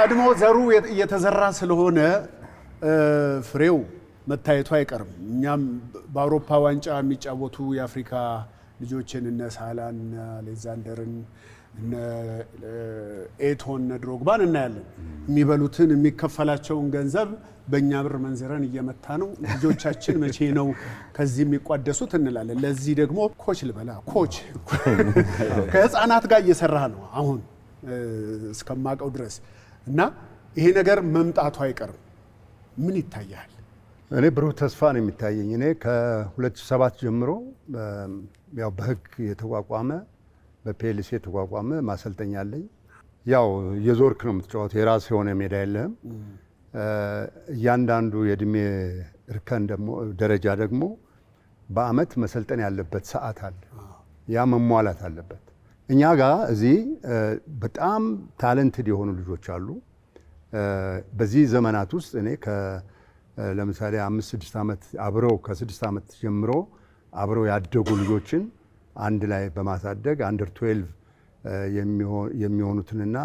ቀድሞ ዘሩ እየተዘራ ስለሆነ ፍሬው መታየቱ አይቀርም። እኛም በአውሮፓ ዋንጫ የሚጫወቱ የአፍሪካ ልጆችን እነ ሳላን እነ አሌክዛንደርን እነ ኤቶን እነ ድሮግባን እናያለን። የሚበሉትን የሚከፈላቸውን ገንዘብ በእኛ ብር መንዝረን እየመታ ነው። ልጆቻችን መቼ ነው ከዚህ የሚቋደሱት እንላለን። ለዚህ ደግሞ ኮች ልበላ ኮች ከህፃናት ጋር እየሰራ ነው አሁን እስከማቀው ድረስ እና ይሄ ነገር መምጣቱ አይቀርም። ምን ይታያል? እኔ ብሩህ ተስፋ ነው የሚታየኝ። እኔ ከ2007 ጀምሮ ያው በህግ የተቋቋመ በፒኤልሲ የተቋቋመ ማሰልጠኛ አለኝ። ያው የዞርክ ነው የምትጫወተው፣ የራስ የሆነ ሜዳ የለህም። እያንዳንዱ የእድሜ እርከን ደግሞ ደረጃ ደግሞ በአመት መሰልጠን ያለበት ሰዓት አለ። ያ መሟላት አለበት። እኛ ጋር እዚህ በጣም ታለንትድ የሆኑ ልጆች አሉ። በዚህ ዘመናት ውስጥ እኔ ለምሳሌ 5-6 ዓመት አብረው ከ6 ዓመት ጀምሮ አብረው ያደጉ ልጆችን አንድ ላይ በማሳደግ አንደር 12 የሚሆኑትንና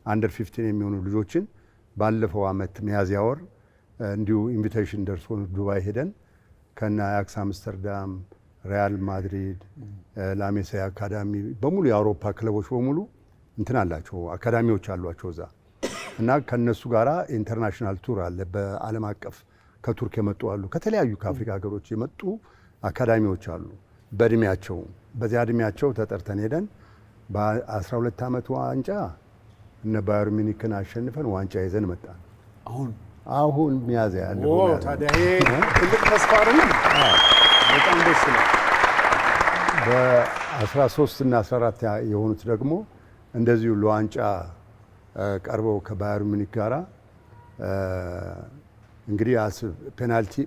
አንደር 15 የሚሆኑ ልጆችን ባለፈው አመት ሚያዝያ ወር እንዲሁ ኢንቪቴሽን ደርሶ ዱባይ ሄደን ከና አያክስ አምስተርዳም፣ ሪያል ማድሪድ፣ ላሜሲያ አካዳሚ በሙሉ የአውሮፓ ክለቦች በሙሉ እንትን አላቸው፣ አካዳሚዎች አሏቸው እዛ እና ከነሱ ጋራ ኢንተርናሽናል ቱር አለ። በዓለም አቀፍ ከቱርክ የመጡ አሉ፣ ከተለያዩ ከአፍሪካ ሀገሮች የመጡ አካዳሚዎች አሉ። በእድሜያቸው በዚያ እድሜያቸው ተጠርተን ሄደን በ12 ዓመት ዋንጫ እነ ባየር ሚኒክን አሸንፈን ዋንጫ ይዘን መጣን። አሁን ሚያዝያ ያለው ታዲያ ይሄ ትልቅ ተስፋ አይደለም? በጣም ደስ ይላል። በ13 እና 14 የሆኑት ደግሞ እንደዚሁ ለዋንጫ ቀርበው ከባየር ሚኒክ ጋራ እንግዲህ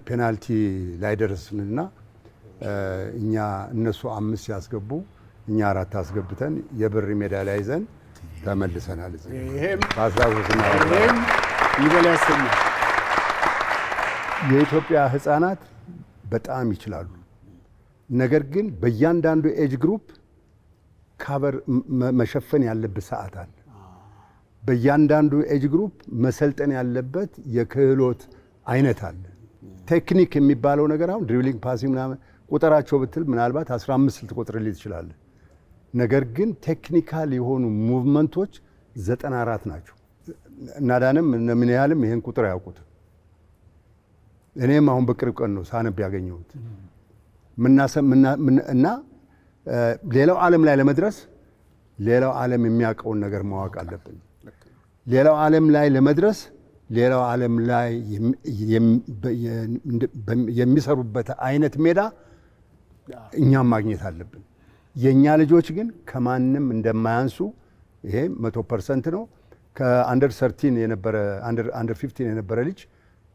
ፔናልቲ ላይ ደረስንና እኛ እነሱ 5 ያስገቡ እኛ 4 አስገብተን የብር ሜዳሊያ ይዘን ተመልሰናል። ይሄም ይበል ያሰኛል። የኢትዮጵያ ህፃናት በጣም ይችላሉ። ነገር ግን በእያንዳንዱ ኤጅ ግሩፕ ካቨር መሸፈን ያለበት ሰዓት አለ። በእያንዳንዱ ኤጅ ግሩፕ መሰልጠን ያለበት የክህሎት አይነት አለ። ቴክኒክ የሚባለው ነገር አሁን ድሪብሊንግ፣ ፓሲንግ ምናምን ቁጥራቸው ብትል ምናልባት 15 ልትቆጥርልኝ ትችላለህ። ነገር ግን ቴክኒካል የሆኑ ሙቭመንቶች 94 ናቸው። እናዳንም ምን ያህልም ይሄን ቁጥር አያውቁትም። እኔም አሁን በቅርብ ቀን ነው ሳነብ ያገኘሁት እና ሌላው ዓለም ላይ ለመድረስ ሌላው ዓለም የሚያውቀውን ነገር ማወቅ አለብን። ሌላው ዓለም ላይ ለመድረስ ሌላው ዓለም ላይ የሚሰሩበት አይነት ሜዳ እኛም ማግኘት አለብን። የኛ ልጆች ግን ከማንም እንደማያንሱ ይሄ 100% ነው። ከአንደር 13 የነበረ አንደር 15 የነበረ ልጅ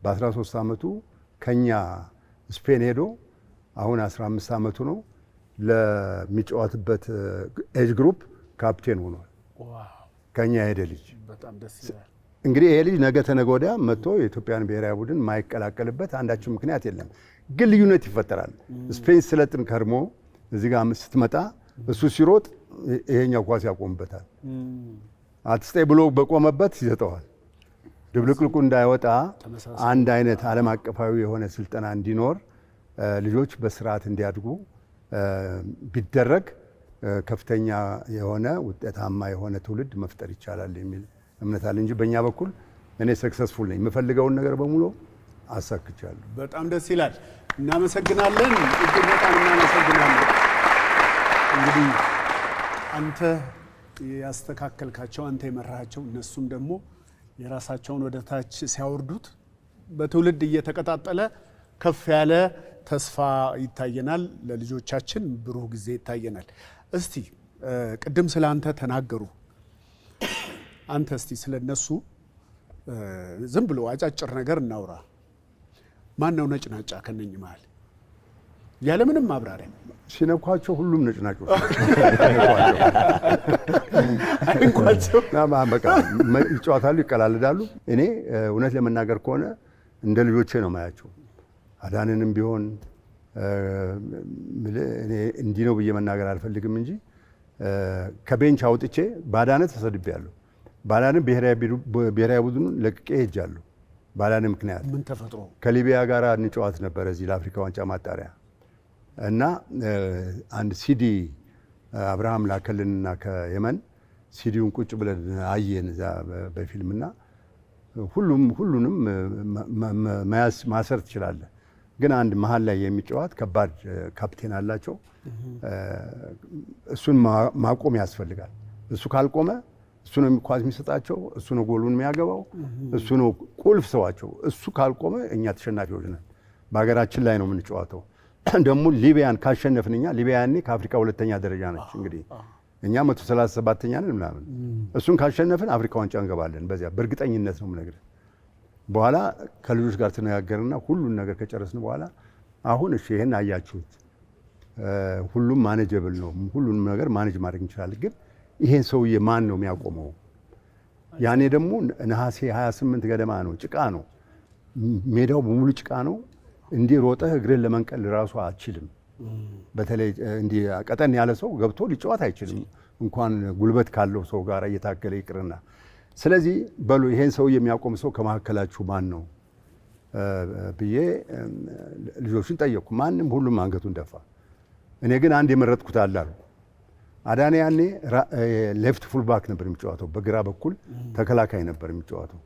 በ13 ዓመቱ ከኛ ስፔን ሄዶ አሁን 15 ዓመቱ ነው። ለሚጫወትበት ኤጅ ግሩፕ ካፕቴን ሆኗል። ከኛ ሄደ ልጅ በጣም ደስ ይላል። እንግዲህ ይሄ ልጅ ነገ ተነገ ወዲያ መጥቶ የኢትዮጵያን ብሔራዊ ቡድን ማይቀላቀልበት አንዳችም ምክንያት የለም። ግን ልዩነት ይፈጠራል። ስፔን ስለጥን ከርሞ እዚህ ጋር ስትመጣ እሱ ሲሮጥ ይሄኛው ኳስ ያቆምበታል። አትስጠይ ብሎ በቆመበት ይሰጠዋል። ድብልቅልቁ እንዳይወጣ አንድ አይነት ዓለም አቀፋዊ የሆነ ስልጠና እንዲኖር ልጆች በስርዓት እንዲያድጉ ቢደረግ ከፍተኛ የሆነ ውጤታማ የሆነ ትውልድ መፍጠር ይቻላል የሚል እምነት አለ እንጂ በእኛ በኩል እኔ ሰክሰስፉል ነኝ። የምፈልገውን ነገር በሙሉ አሳክቻለሁ። በጣም ደስ ይላል። እናመሰግናለን። እጅግ በጣም እናመሰግናለን። እንግዲህ አንተ ያስተካከልካቸው፣ አንተ የመራሃቸው፣ እነሱም ደግሞ የራሳቸውን ወደ ታች ሲያወርዱት በትውልድ እየተቀጣጠለ ከፍ ያለ ተስፋ ይታየናል። ለልጆቻችን ብሩህ ጊዜ ይታየናል። እስቲ ቅድም ስለ አንተ ተናገሩ። አንተ እስቲ ስለ እነሱ ዝም ብሎ አጫጭር ነገር እናውራ። ማን ነው ነጭናጫ ከነኝ መሃል? ያለምንም ማብራሪያ ሲነኳቸው ሁሉም ነጭናጮች እንኳቸው በቃ ይጫወታሉ፣ ይቀላልዳሉ። እኔ እውነት ለመናገር ከሆነ እንደ ልጆቼ ነው ማያቸው። አዳንንም ቢሆን እኔ እንዲህ ነው ብዬ መናገር አልፈልግም እንጂ ከቤንች አውጥቼ ባዳነ ተሰድቤያለሁ። ባላንም ብሔራዊ ቡድኑን ለቅቄ ሄጃለሁ። ባላንም ምክንያት ምን ተፈጥሮ ከሊቢያ ጋር እንጫወት ነበር እዚህ ለአፍሪካ ዋንጫ ማጣሪያ እና አንድ ሲዲ አብርሃም ላከልንና ከየመን ሲዲውን ቁጭ ብለን አየን እዛ በፊልምና ሁሉንም ማሰር ትችላለህ፣ ግን አንድ መሀል ላይ የሚጫወት ከባድ ካፕቴን አላቸው። እሱን ማቆም ያስፈልጋል። እሱ ካልቆመ እሱ ነው ኳስ የሚሰጣቸው፣ እሱ ነው ጎሉን የሚያገባው፣ እሱ ነው ቁልፍ ሰዋቸው። እሱ ካልቆመ እኛ ተሸናፊዎች ነን። በሀገራችን ላይ ነው የምንጫወተው። ደግሞ ሊቢያን ካሸነፍን እኛ ሊቢያ ያኔ ከአፍሪካ 2ኛ ደረጃ ነች። እንግዲህ እኛ 137ኛ ነን ምናምን። እሱን ካሸነፍን አፍሪካ ዋንጫ እንገባለን። በዚያ በእርግጠኝነት ነው የምነግርህ። በኋላ ከልጆች ጋር ተነጋገርና ሁሉን ነገር ከጨረስን በኋላ አሁን እሺ ይሄን አያችሁት፣ ሁሉም ማኔጀብል ነው፣ ሁሉንም ነገር ማኔጅ ማድረግ እንችላለን፣ ግን ይሄን ሰውዬ ማን ነው የሚያቆመው? ያኔ ደግሞ ነሐሴ 28 ገደማ ነው፣ ጭቃ ነው፣ ሜዳው በሙሉ ጭቃ ነው። እንዲህ ሮጠህ እግርን ለመንቀል ራሱ አትችልም። በተለይ እንዲህ ቀጠን ያለ ሰው ገብቶ ሊጫወት አይችልም፣ እንኳን ጉልበት ካለው ሰው ጋር እየታገለ ይቅርና። ስለዚህ በሉ ይሄን ሰው የሚያቆም ሰው ከመካከላችሁ ማን ነው ብዬ ልጆችን ጠየቅኩ። ማንም ሁሉም አንገቱን ደፋ። እኔ ግን አንድ የመረጥኩት አለ አሉ። አዳነ ያኔ ሌፍት ፉልባክ ነበር የሚጫወተው፣ በግራ በኩል ተከላካይ ነበር የሚጫወተው።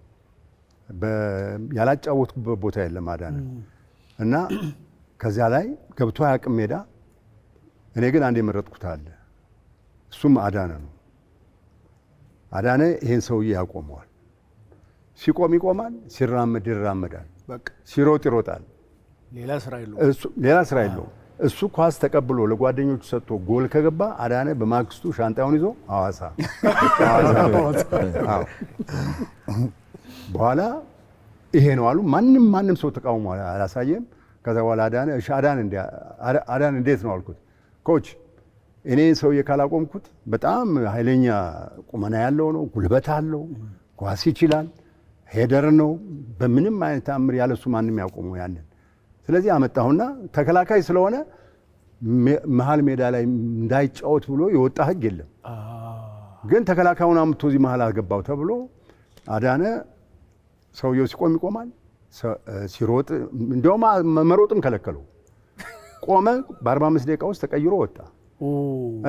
ያላጫወትኩበት ቦታ የለም አዳነ እና ከዚያ ላይ ገብቶ አያውቅም ሜዳ። እኔ ግን አንድ የመረጥኩት አለ፣ እሱም አዳነ ነው። አዳነ ይሄን ሰውዬ ያቆመዋል። ሲቆም ይቆማል፣ ሲራመድ ይራመዳል፣ ሲሮጥ ይሮጣል። ሌላ ስራ የለውም። እሱ ኳስ ተቀብሎ ለጓደኞቹ ሰጥቶ ጎል ከገባ አዳነ በማግስቱ ሻንጣውን ይዞ ሐዋሳ በኋላ ይሄ ነው አሉ። ማንም ሰው ተቃውሞ አላሳየም። ከዛ በኋላ አዳነ እሺ አዳነ እንዴት ነው አልኩት። ኮች እኔ ሰውዬ ካላቆምኩት በጣም ኃይለኛ ቁመና ያለው ነው፣ ጉልበት አለው፣ ኳስ ይችላል፣ ሄደር ነው። በምንም አይነት ተአምር ያለሱ ማንም ያቆመው ያንን። ስለዚህ አመጣሁና ተከላካይ ስለሆነ መሀል ሜዳ ላይ እንዳይጫወት ብሎ የወጣ ህግ የለም። ግን ተከላካዩን አምጥቶ እዚህ መሀል አስገባው ተብሎ አዳነ ሰውየው ሲቆም ይቆማል፣ ሲሮጥ እንደውም መሮጥም ከለከለው። ቆመ። በ45 ደቂቃ ውስጥ ተቀይሮ ወጣ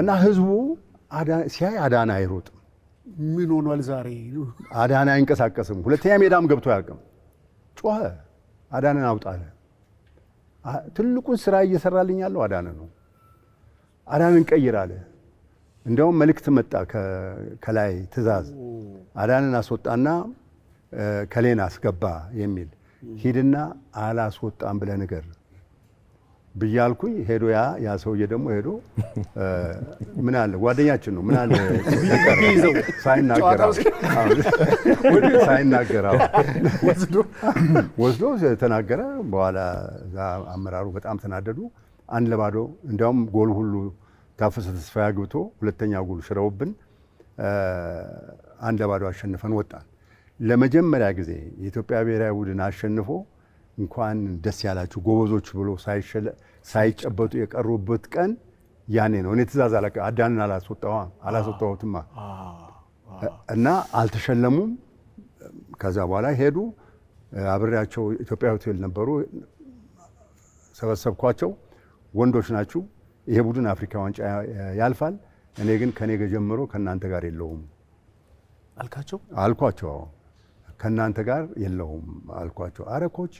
እና ህዝቡ ሲያይ አዳነ አይሮጥም። ምን ሆኗል ዛሬ? አዳነ አይንቀሳቀስም። ሁለተኛ ሜዳም ገብቶ አያውቅም። ጮኸ፣ አዳነን አውጣለ። ትልቁን ስራ እየሰራልኝ ያለው አዳነ ነው። አዳነን ቀይር አለ። እንደውም መልእክት መጣ ከላይ ትእዛዝ፣ አዳነን አስወጣና ከሌን አስገባ የሚል ሂድና አላስወጣም ብለህ ንገር ብያልኩኝ። ሄዶ ያ ሰውዬ ደግሞ ሄዶ ምን አለ ጓደኛችን ነው ምን አለ ሳይናገር ወስዶ ተናገረ። በኋላ እዛ አመራሩ በጣም ተናደዱ። 1-0 እንዲያውም ጎል ሁሉ ታፈሰ ተስፋዬ አግብቶ ሁለተኛ ጎል ሽረውብን 1-0 አሸንፈን ወጣን። ለመጀመሪያ ጊዜ የኢትዮጵያ ብሔራዊ ቡድን አሸንፎ እንኳን ደስ ያላችሁ ጎበዞች ብሎ ሳይጨበጡ የቀሩበት ቀን ያኔ ነው። እኔ ትእዛዝ አዳንን አላስወጣሁትማ እና አልተሸለሙም። ከዛ በኋላ ሄዱ። አብሬያቸው ኢትዮጵያ ሆቴል ነበሩ። ሰበሰብኳቸው። ወንዶች ናችሁ፣ ይሄ ቡድን አፍሪካ ዋንጫ ያልፋል፣ እኔ ግን ከኔ ጀምሮ ከእናንተ ጋር የለውም አልኳቸው። ከእናንተ ጋር የለውም አልኳቸው። አረ ኮች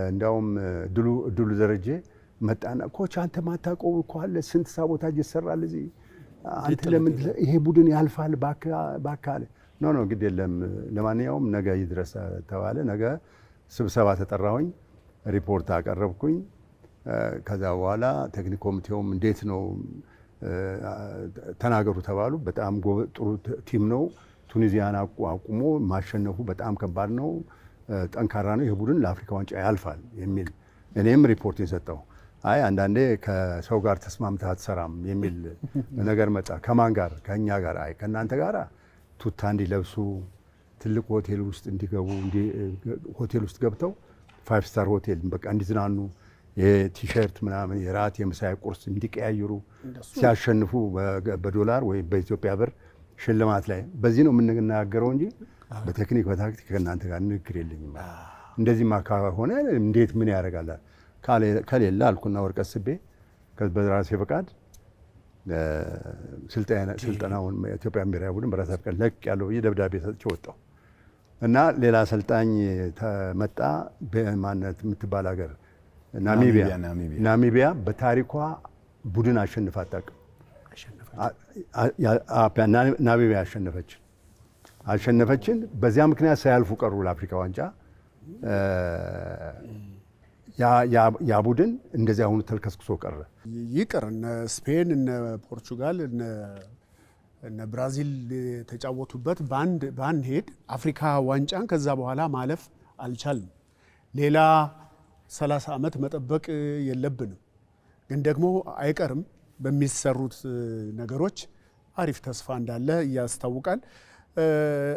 እንዲያውም እድሉ ደረጀ መጣና ኮች አንተ ማታውቀው እኮ አለ፣ ስንት ሳቦታጅ ይሰራል እዚህ፣ አንተ ለምን ይሄ ቡድን ያልፋል ባካለ። ኖ ግድ የለም ለማንኛውም ነገ ይድረስ ተባለ። ነገ ስብሰባ ተጠራሁኝ፣ ሪፖርት አቀረብኩኝ። ከዛ በኋላ ቴክኒክ ኮሚቴውም እንዴት ነው ተናገሩ ተባሉ። በጣም ጥሩ ቲም ነው፣ ቱኒዚያን አቁሞ ማሸነፉ በጣም ከባድ ነው፣ ጠንካራ ነው፣ ይህ ቡድን ለአፍሪካ ዋንጫ ያልፋል የሚል እኔም ሪፖርት የሰጠው። አይ አንዳንዴ ከሰው ጋር ተስማምተህ አትሰራም የሚል ነገር መጣ። ከማን ጋር? ከእኛ ጋር። አይ ከእናንተ ጋር ቱታ እንዲለብሱ ትልቅ ሆቴል ውስጥ እንዲገቡ ሆቴል ውስጥ ገብተው 5 ስታር ሆቴል በቃ እንዲዝናኑ የቲሸርት ምናምን የራት የምሳ ቁርስ እንዲቀያይሩ ሲያሸንፉ በዶላር ወይ በኢትዮጵያ ብር ሽልማት ላይ በዚህ ነው የምንናገረው እንጂ በቴክኒክ በታክቲክ ከእናንተ ጋር ንግግር የለኝም። እንደዚህማ ከሆነ እንዴት ምን ያደርጋል ከሌለ አልኩና ወረቀት ስቤ በራሴ ፈቃድ ስልጠናውን ኢትዮጵያ ብሔራዊ ቡድን በራሴ ፈቃድ ለቅ ያለው ብዬ ደብዳቤ ሰጥቼ ወጣሁ እና ሌላ አሰልጣኝ ተመጣ። በማነት የምትባል ሀገር ናሚቢያ በታሪኳ ቡድን አሸንፋ አታውቅም። ናሚቢያ አሸነፈችን። በዚያ ምክንያት ሳያልፉ ቀሩ ለአፍሪካ ዋንጫ። ያ ቡድን እንደዚያ አሁኑ ተልከስክሶ ቀረ። ይቅር እነ ስፔን እነ ፖርቹጋል እነ ብራዚል የተጫወቱበት ባንሄድ አፍሪካ ዋንጫን ከዛ በኋላ ማለፍ አልቻልም። ሌላ 30 ዓመት መጠበቅ የለብንም። ግን ደግሞ አይቀርም በሚሰሩት ነገሮች አሪፍ ተስፋ እንዳለ ያስታውቃል።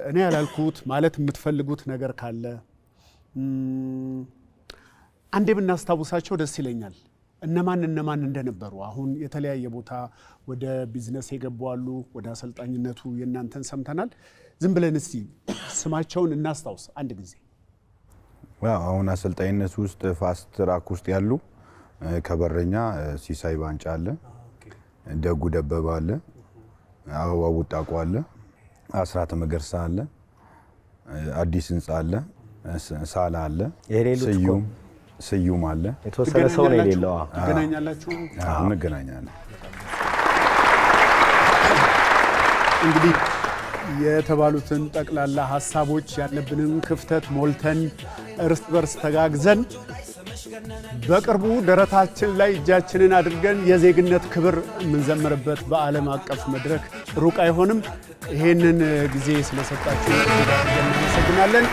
እኔ ያላልኩት ማለት የምትፈልጉት ነገር ካለ አንዴ ብናስታውሳቸው ደስ ይለኛል። እነማን እንደነበሩ አሁን የተለያየ ቦታ ወደ ቢዝነስ የገቡ አሉ። ወደ አሰልጣኝነቱ የእናንተን ሰምተናል። ዝም ብለን እስቲ ስማቸውን እናስታውስ አንድ ጊዜ። አሁን አሰልጣኝነት ውስጥ ፋስት ትራክ ውስጥ ያሉ ከበረኛ ሲሳይ ባንጫ አለ፣ ደጉ ደበባ አለ፣ አበባ ውጣቆ አለ፣ አስራት መገርሳ አለ፣ አዲስ ህንጻ አለ፣ ሳላ አለ፣ ስዩም አለ። የተወሰነ ሰው ነው የሌለው። ትገናኛላችሁ? እንገናኛለን። እንግዲህ የተባሉትን ጠቅላላ ሀሳቦች ያለብንን ክፍተት ሞልተን እርስ በርስ ተጋግዘን በቅርቡ ደረታችን ላይ እጃችንን አድርገን የዜግነት ክብር የምንዘምርበት በዓለም አቀፍ መድረክ ሩቅ አይሆንም። ይሄንን ጊዜ ስለሰጣችሁ እናመሰግናለን።